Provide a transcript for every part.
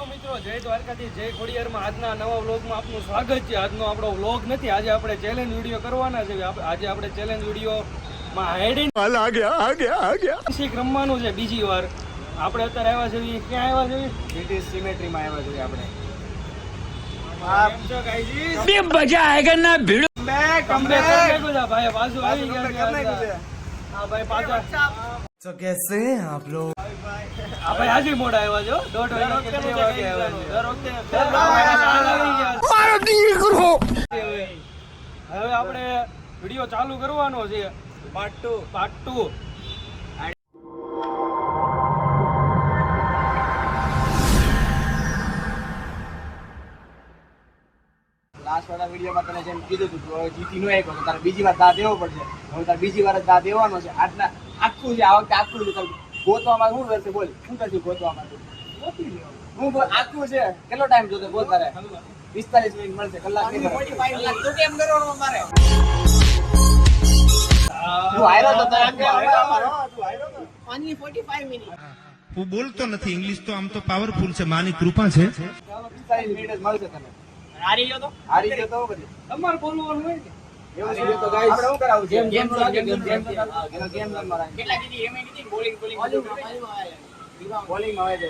Hello મિત્રો, જય દ્વારકાથી, જય ખોડિયારમાં. આજના નવા વ્લોગમાં આપનું સ્વાગત છે. આજનો આપણો વ્લોગ નથી, આજે આપણે ચેલેન્જ વિડીયો કરવાના છે. આજે આપણે ચેલેન્જ વિડીયોમાં હાઈડિંગ શીખ રમવાનું છે બીજી વાર. આપણે અત્યારે આવ્યા છીએ, ક્યાં આવ્યા છીએ? બ્રિટિશ સિમેટ્રીમાં આવ્યા છીએ આપણે. મજા આયેગા ના ભીડ ભાઈ બાજુ આવી ગયા. હા ભાઈ પાછા तो कैसे हैं आप लोग? આપણે આજે મોડા આવ્યા છો. 1:30 વાગે હવે આપણે વિડીયો ચાલુ કરવાનો છે. પાર્ટ 2. લાસ્ટ વાળા વિડીયોમાં તને જેમ કીધું હતું જીતી નો એક તો તારે બીજી વાર દા દેવો પડશે. હવે તારે બીજી વાર જ દા દેવાનો છે. આટલા આખું છે, આ વખતે આખું છે. ગોતવામાં શું રહેશે બોલ, શું કરશું ગોતવામાં? હું આખું છે. કેટલો ટાઈમ જોતો બોલ તારે? 45 મિનિટ મળશે, કલાક નહીં મળે. 45 મિનિટ તો કેમ કરવાનું મારે? તું હાર્યો તો તારે તું હાર્યો તો only 45 મિનિટ. હું બોલતો નથી ઇંગ્લિશ, તો આમ તો પાવરફુલ છે, માની કૃપા છે. 45 મિનિટ જ મળશે તને. હારી ગયો તો બધી તમારે બોલવાનું હોય ને. એવું છે તો ગાઈસ આપણે શું કરાવું છે? ગેમ રમવા કેટલા દીધી એમ કીધી બોલિંગ બોલિંગ આવે છે.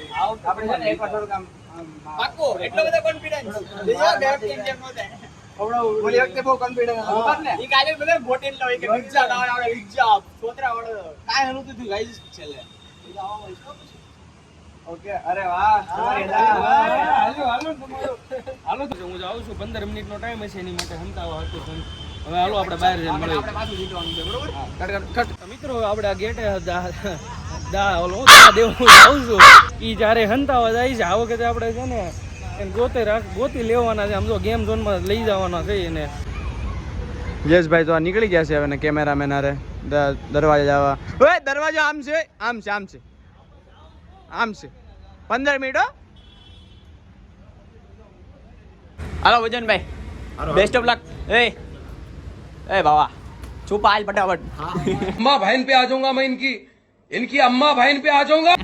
આપણે છે ને એકવાર થોડું કામ પાકો એટલો બધો કોન્ફિડન્સ ઓલી વખતે બહુ કોન્ફિડન્સ હતો ખબર ને? ઈ કાલે બધે બોટેલ નો એક પિઝા લાવવાનો પિઝા છોતરા વાળો કાઈ હલું તું ગાઈસ છેલ્લે. ઓકે, અરે વાહ તમારી હાલો તો હું જાઉં છું. 15 મિનિટનો ટાઈમ હશે એની માટે હંતાવા હતું. હવે હાલો આપણે બહાર જઈને મળીએ. આપણે પાછું જીતવાનું છે બરોબર? મિત્રો આપણે આ ગેટે દેવું જાઉં છું. ઈ જ્યારે હંતાવા જાય છે, આ વખતે આપણે છે ને એને ગોતી લેવાના છે. આમ જો ગેમ ઝોનમાં લઈ જવાના છે એને. યશભાઈ તો નીકળી ગયા છે હવે કેમેરામેન હારે દરવાજા જવા. ઓય દરવાજો આમ છે 15 મિનિટ હો. હાલો વજનભાઈ, બેસ્ટ ઓફ લક. એ બાબા છુપા આજ फटाफट. अम्मा बहन पे आ जाऊंगा मैं, इनकी अम्मा बहन पे आ जाऊंगा.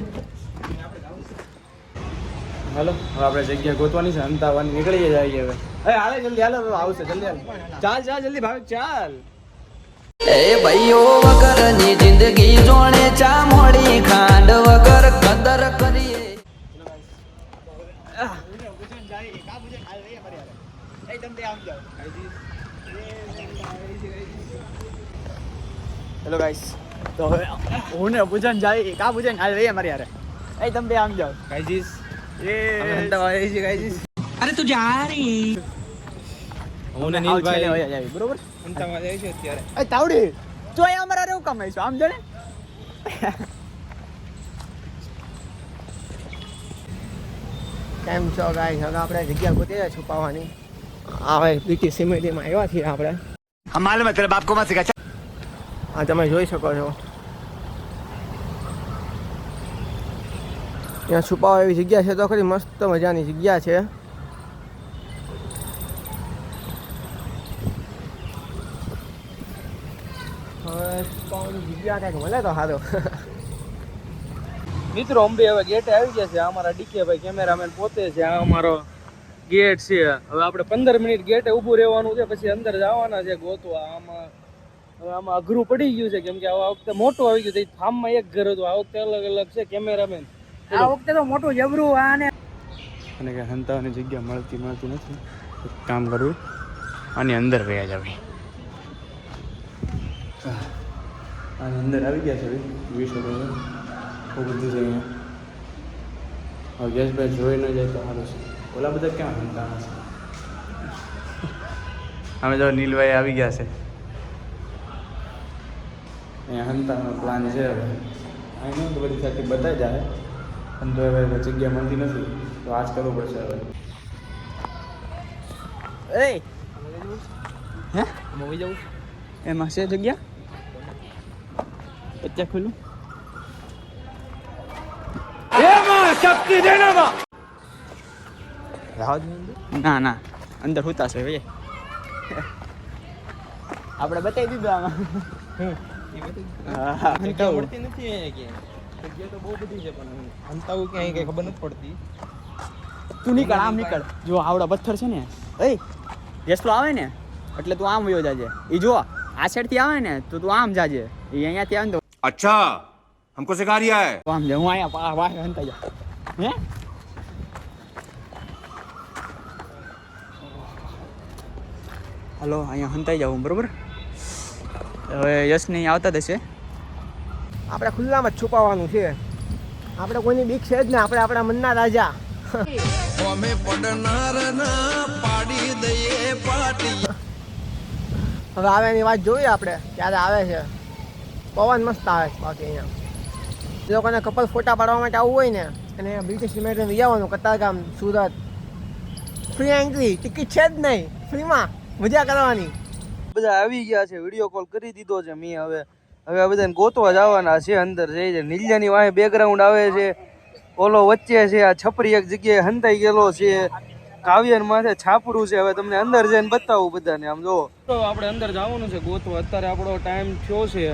હાલો હવે આપણે જગ્યા ગોતવાની છે, અંતાવાની નીકળી જાય હવે. હાલે જલ્દી હાલો, આવશે જલ્દી હાલ. ચાલ જલ્દી ભાગ ચાલ. એ ભાઈઓ વગરની જિંદગી જોણે ચા મોડી ખાંડ વગર કદર કરીએ. હેલો ગાઈસ, તો હવે હું ને પૂજન જાય કા પૂજન હાલ રહી અમારી યાર. એ તમે બે આમ જાઓ ગાઈસ. એ અંતવા આવી છે ગાઈસ. અરે તું જા રહી. હું ને નીલભાઈ હોય જાય બરોબર. હંતાવા જાય છે અત્યારે. એ તાવડી તો એ અમારા રેવું કામ આવીશું આમ જણે. કેમ છો ગાઈસ? હવે આપણે જગ્યા ગોતી છુપાવવાની. આ ભાઈ બીટી સિમેન્ટમાં આવ્યા છીએ આપણે. हमारे मतलब आपको मत सिखा. આ તમે જોઈ શકો છો, ત્યાં છુપાવા એવી જગ્યા છે તો ખરી, મસ્ત મજાની જગ્યા છે. હવે છુપાવાની જગ્યા કંઈક મળે તો સારું. મિત્રો અંબે હવે ગેટે આવી ગયા છે. આ અમારા ડીકે ભાઈ કેમેરામેન પોતે છે. આ અમારો ગેટ છે. હવે આપણે 15 મિનિટ ગેટે ઊભું રહેવાનું છે, પછી અંદર જવાના છે ગોતવા. આમાં અઘરું પડી ગયું છે, કેમ કે આ વખતે મોટું આવી ગયું છે. ફાર્મમાં એક ઘર હતું, આ વખતે અલગ અલગ છે. કેમેરામેન આ વખતે તો મોટું જબરું. આને અને કે હંતાવાની જગ્યા મળતી નથી. એક કામ કરવું, આની અંદર વયા જાવ. આની અંદર આવી ગયા છે 20 બહુ બધું છે અહીંયા. હવે ગેસભાઈ જોઈ ન જાય તો સારું છે. ઓલા બધા ક્યાં હંતાના છે? અમે જો નીલભાઈ આવી ગયા છે. અહીંયા હંતાનો પ્લાન છે. હવે અહીં તો બધી સાથે બતાવી જાય, પણ તો હવે જગ્યા મળતી નથી, તો આજ કરવું પડશે હવે. એ હે મૂવી જવું એમાં છે જગ્યા? અત્યારે ખુલ્લું ના અંદર હોતા છે ભાઈ. આપણે બતાવી દીધું આમાં. મળતી નથી અહીંયા ક્યાંય. જગ્યા તો બહુ બધી છે, પણ હંતાવું ક્યાંય કઈ ખબર નથી પડતી. તું નીકળ આમ નીકળ જો આવડા પથ્થર છે ને એ જેસલો આવે ને એટલે તું આમ વયો જાજે એ જો આ સાઈડ થી આવે ને તો તું આમ જાજે એ અહીંયાથી આવે ને તો अच्छा हमको सिखा रिया है આમ જા હું અહીંયા વાહ હંતા જા હે હલો અહીંયા હંતાઈ જાઉં બરોબર હવે યશ નહીં આવતા જશે આપણે ખુલ્લામાં જ છુપાવવાનું છે આપણે કોઈની બીક છે જ ને આપણે આપણા મનના રાજા હવે આવે એની વાત જોઈએ આપણે ક્યારે આવે છે પવન મસ્ત આવે છે બાકી અહીંયા એ લોકોને કપલ ફોટા પાડવા માટે આવવું હોય ને અને બ્રિટિશ લિમિટેડ લઈ આવવાનું Katargam Surat free entry ticket છે જ નહીં ફ્રીમાં મજા કરવાની બધા આવી ગયા છે વિડીયો કોલ કરી દીધો છે મેં હવે આ બધાને ગોતવા જવાના છે અંદર જઈ છે નીલજાની વાંહે બેકગ્રાઉન્ડ આવે છે ઓલો વચ્ચે છે આ છપરી એક જગ્યાએ હંતાઈ ગયેલો છે કાવ્યન માથે છાપરું છે હવે તમને અંદર જઈને બતાવું બધાને આમ જો તો આપણે અંદર જવાનું છે ગોતવા અત્યારે આપણો ટાઈમ થયો છે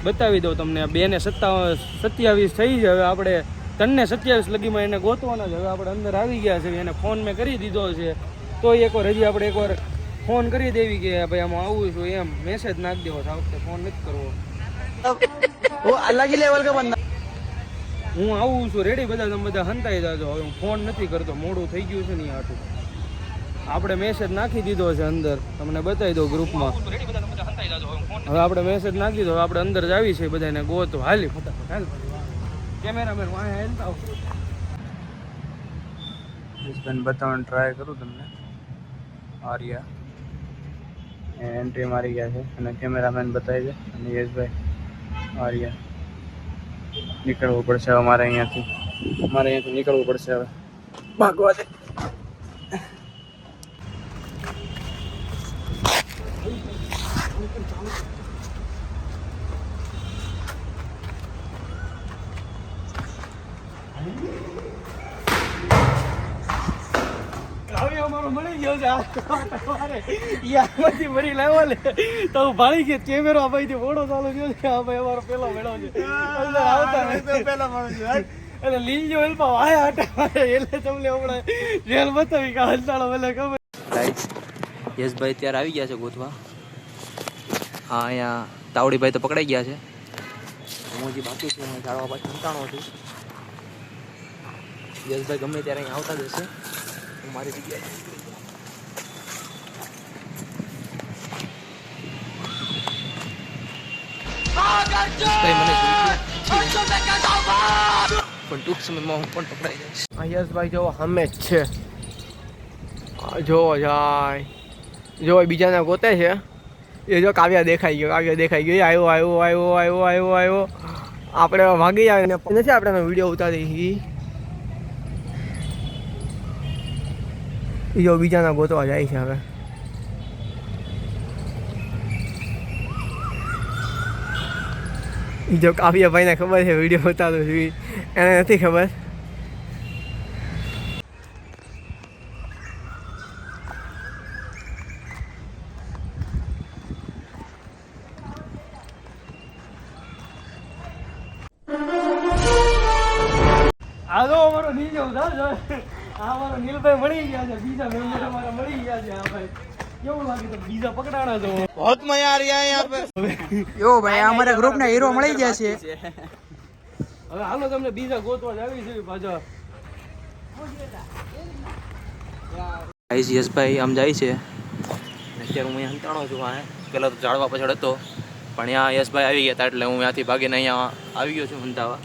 બતાવી દઉં તમને 2:27 થઈ છે હવે આપણે 3:27 લગીમાં એને ગોતવાના છે હવે આપણે અંદર આવી ગયા છે એને ફોન મેં કરી દીધો છે તો એકવાર હજી આપણે એકવાર ફોન કરી દેવી કે ભાઈ આમાં આવું છું એમ મેસેજ નાખી દેવો આ વખતે ફોન નથી કરવો वो अलग ही लेवल का बंदा હું આવું છું રેડી બધા તમે બધા હંતાઈ જાજો હવે હું ફોન નથી કરતો મોડું થઈ ગયું છે ને આટલું આપણે મેસેજ નાખી દીધો છે અંદર તમને બતાવી દો ગ્રુપમાં હવે આપણે મેસેજ નાખી દીધો આપણે અંદર જ આવી છે બધાને ગોતો હાલી ફટાફટ હાલ કેમેરામેન વાંહે હાલતા આવો જસબેન બતાવવાનું ટ્રાય કરું તમને આર્યા એન્ટ્રી મારી ગયા છે અને કેમેરામેન બતાવી દે અને યશભાઈ આર્યા નીકળવું પડશે હવે મારે અહીંયાથી નીકળવું પડશે હવે ભાગવા દે અમારો મળી ગયો છે યામાંથી ભરી લાવ્યો ને તો ભાળી ગયો કેમેરો આ ભાઈ ઓડો ચાલુ થયો છે આ ભાઈ અમારો પેલો મેળો છે અંદર આવતા પેલા માણસ એટલે લીજો એલપા વાયા આટા એટલે તમને હમણાં રેલ બતાવી કે હલતાળો પેલા ખબર યશભાઈ ત્યારે આવી ગયા છે ગોતવા હા અહીંયા તાવડીભાઈ તો પકડાઈ ગયા છે હું હજી બાકી છે હું ઝાડવા પાછળ સંતાણો છું યશભાઈ ગમે ત્યારે અહીં આવતા જ હશે હું મારી જગ્યાએ પણ ટૂંક સમયમાં હું પણ પકડાઈ જઈશ યશભાઈ જો હમે જ છે જો જાય જો બીજાને ગોતે છે એ જો કાવ્યા દેખાઈ ગયો આવ્યો આપણે ભાગી આવે ને નથી આપણે વિડીયો ઉતારી જો બીજાના ગોતવા જાય છે હવે જો કાવ્યાભાઈને ખબર છે વિડીયો ઉતારું છું એને નથી ખબર આજો અમારો નીચે ઉધા અમારો નીલભાઈ મળી ગયા છે બીજા મેમ્બર અમારા મળી ગયા છે આ ભાઈ કેવું લાગે તો બીજા પકડાણા છો बहुत मजा आ रहा है यहाँ पे યો ભાઈ અમારા ગ્રુપના હીરો મળી ગયા છે હવે હાલો તમને બીજા ગોતવા જ આવી છે પાછા ગાઈસ યશભાઈ આમ જાય છે અત્યારે હું અહીંયા હંતાણો છું આ પહેલાં તો ઝાડવા પાછળ હતો પણ અહીંયા યશભાઈ આવી ગયા હતા એટલે હું ત્યાંથી ભાગીને અહીંયા આવી ગયો છું હંતાવા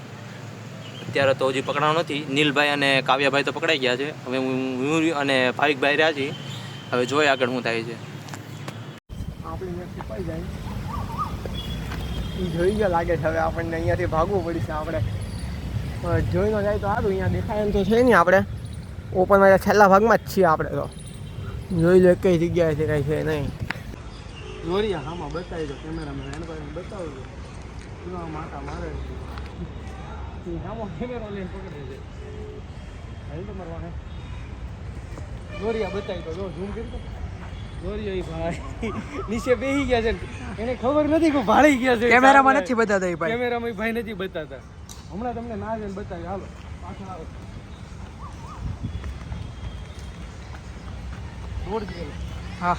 અત્યારે તો હજી પકડાણો નથી નીલભાઈ અને કાવ્યાભાઈ તો પકડાઈ ગયા છે હવે હું અને ભાવિકભાઈ રહ્યા છીએ હવે જોઈએ આગળ શું થાય છે આપણી છુપાઈ જાય જોઈ ગયા લાગે છે હવે આપણને અહીંયાથી ભાગવું પડશે આપણે જોઈ ન જાય તો સારું અહીંયા દેખાય એમ તો છે નહીં આપણે ઓપનમાં છેલ્લા ભાગમાં જ છીએ આપણે તો જોઈ લો કઈ જગ્યાએ છે કાંઈ છે નહીં જોરિયા હામાં બતાવી દો કેમેરામેન એને પાસે બતાવો માતા મારે હામો કેમેરો લઈને પકડે છે હાલ તો મારવાને જોરિયા બતાવી દો જો ઝૂમ કરી દો જોરિયા ભાઈ નીચે બેસી ગયા છે એને ખબર નથી કે ભાળી ગયા છે કેમેરામાં નથી બતાતા એ ભાઈ કેમેરામાં ભાઈ નથી બતાતા હમણાં તમને ના જઈને બતાવી હાલો પાછળ આવો રોડ છે. હા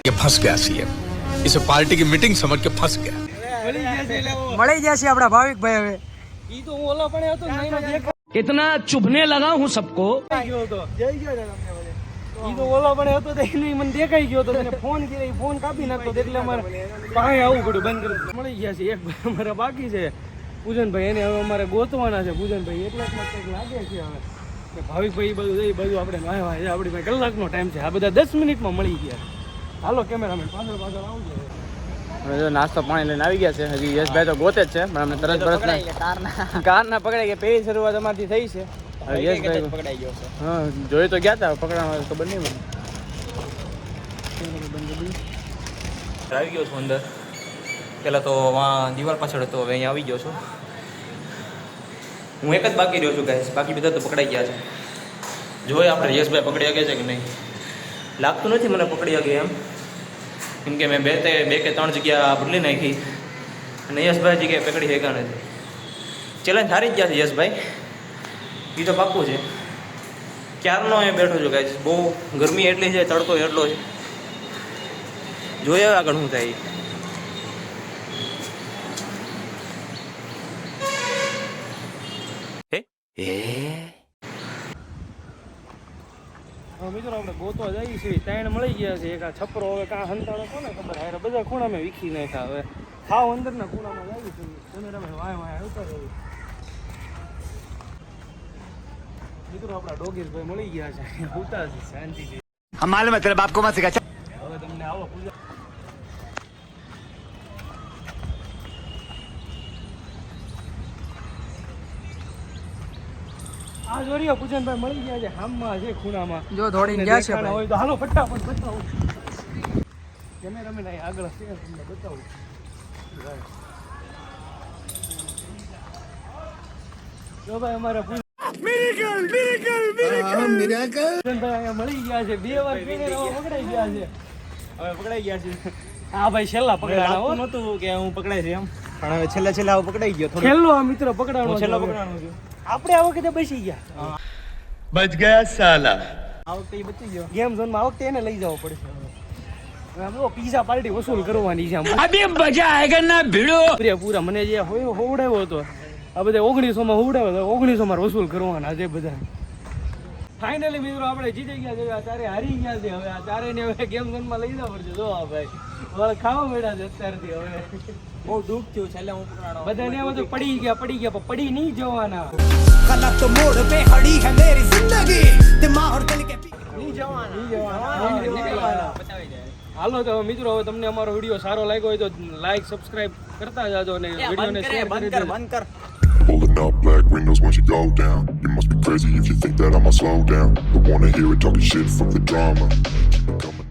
ये फंस गया सीएम इसे पार्टी की मीटिंग समझ के फंस गया મળી ગયા છે એટલે મળી ગયા છે આપણા ભાવિકભાઈ હવે ઈ તો હું ઓલા પણ હતો નહીં દેખાઈ इतना चुभने लगा हूँ सबको ગયો હતો. ઈ તો ઓલા પણ હતો તો એને મને દેખાઈ ગયો હતો. તેને ફોન કર્યો, ઈ ફોન કાપી નાખતો હતો એટલે અમારે પાસે આવવું પડ્યું બંધ કરી. મળી ગયા છે. એક ભાઈ અમારા બાકી છે પૂજનભાઈ, એને હવે અમારે ગોતવાના છે પૂજનભાઈ. એટલામાં કંઈક લાગે છે હવે કે ભાવિકભાઈ ઈ બધું એ બધું આપણે વાહ છે. આપણી પાસે કલાકનો ટાઈમ છે. આ બધા 10 મિનિટમાં મળી ગયા. હાલો કેમેરામેન પાછળ પાછળ આવજો. હવે જો નાસ્તો પાણી લઈને આવી ગયા છે. હજી યશભાઈ તો ગોતે જ છે પણ અમને તરત બરત કાર ના પકડાઈ ગયા. પહેલી શરૂઆત અમારથી થઈ છે. હવે યશભાઈ પકડાઈ ગયો છે. હા જોઈ તો ગયા હતા, પકડવામાં ખબર નહીં મને. આવી ગયો છું અંદર. પહેલાં તો વાં દિવાલ પાછળ હતો, હવે અહીંયા આવી ગયો છું. હું એક જ બાકી રહ્યો છું ગાઈસ, બાકી બધા તો પકડાઈ ગયા છે. જોઈએ આપણે યશભાઈ પકડી શકે છે કે નહીં. લાગતું નથી મને પકડી શકે એમ, કેમ કે મેં બે કે ત્રણ જગ્યા બદલી નાખી અને યશભાઈ જગ્યાએ પકડી શક્યા નથી. ચેલેન્જ હારી જ ગયા છે યશભાઈ, એ તો પાક્કું છે. ક્યારનો એ બેઠો છું ગાઈસ, બહુ ગરમી એટલી છે, તડકો એટલો છે. જોઈએ આગળ શું થાય. મિત્રો આપણે ગોતવા જઈએ છીએ. ત્રણ મળી ગયા છે. એક આ છપરો હવે કાં હંતાડો કોને ખબર. હારે બધા ખૂણામાં વીખી નાખ્યા. હવે ખાવ અંદરના ખૂણામાં જઈએ છીએ. કેમેરામાં વાય વાય આવતા રહ્યું. મિત્રો આપણા ડોગેશભાઈ મળી ગયા છે. ઉતા છે શાંતિથી. हमारे मतलब आपको मत सिखा હવે તમને આવો પૂજા. આ જોરિયો પૂજનભાઈ મળી ગયા છે. હામમાં છે ખૂણામાં. જો દોડીને ગયા છે દેખાણા ભાઈ. હોય તો હાલો ફટાફટ બતાવો. કેમેરામેન અહીં આગળ છે, તમને બતાવું. જો ભાઈ અમારા પૂજનભાઈ અહીંયા મળી ગયા છે. 2 વાર કેમેરામાં પકડાઈ ગયા છે. હવે પકડાઈ ગયા છે. હા ભાઈ છેલ્લા પકડાણા નહોતું કે હું પકડાય છે એમ, પણ હવે છેલ્લા પકડાઈ ગયો. છેલ્લો આ મિત્ર પકડાણો છેલ્લો છે હવે. પકડાણો છું. આપણે આ વખતે બેસી ગયા. बच गया साला આ વખતે ઈ બચી ગયો. ગેમ ઝોનમાં આ વખતે એને લઈ જવો પડશે હવે. હવે આમ તો પીઝા પાર્ટી વસૂલ કરવાની છે. अभी मजा आएगा ना भिड़ो પૂરા મને જે હોવડાવ્યો હતો આ બધા 1900 માં હોવડાવ્યો હતો. 1900 માં વસૂલ કરવાના છે બધા. ફાઇનલી મિત્રો આપણે જીતી ગયા છે. આ ચારે હારી ગયા છે. હવે આ ચારેને હવે ગેમ ઝોનમાં લઈ જવા પડશે. જો આ ભાઈ વાળ ખાવા મળ્યા છે અત્યારથી. હવે બહુ દુઃખ થયું છેલ્લે હું પકડાણો. બધાને એમ હતું પડી ગયા પણ પડી નહીં જવાના. गलत मोड़ पे खड़ी है मेरी जिंदगी दिमाग और दिल के નહીં જવાના. હાલો તો મિત્રો હવે તમને અમારો વિડીયો સારો લાગ્યો હોય તો લાઈક સબસ્ક્રાઇબ કરતા જાજો અને વિડીયોને શેર કરી દેજો. બંધ કર. Pulling up black windows once you go down. You must be crazy if you think that I'ma slow down. Don't wanna hear it talking shit, fuck the drama. Keep it coming.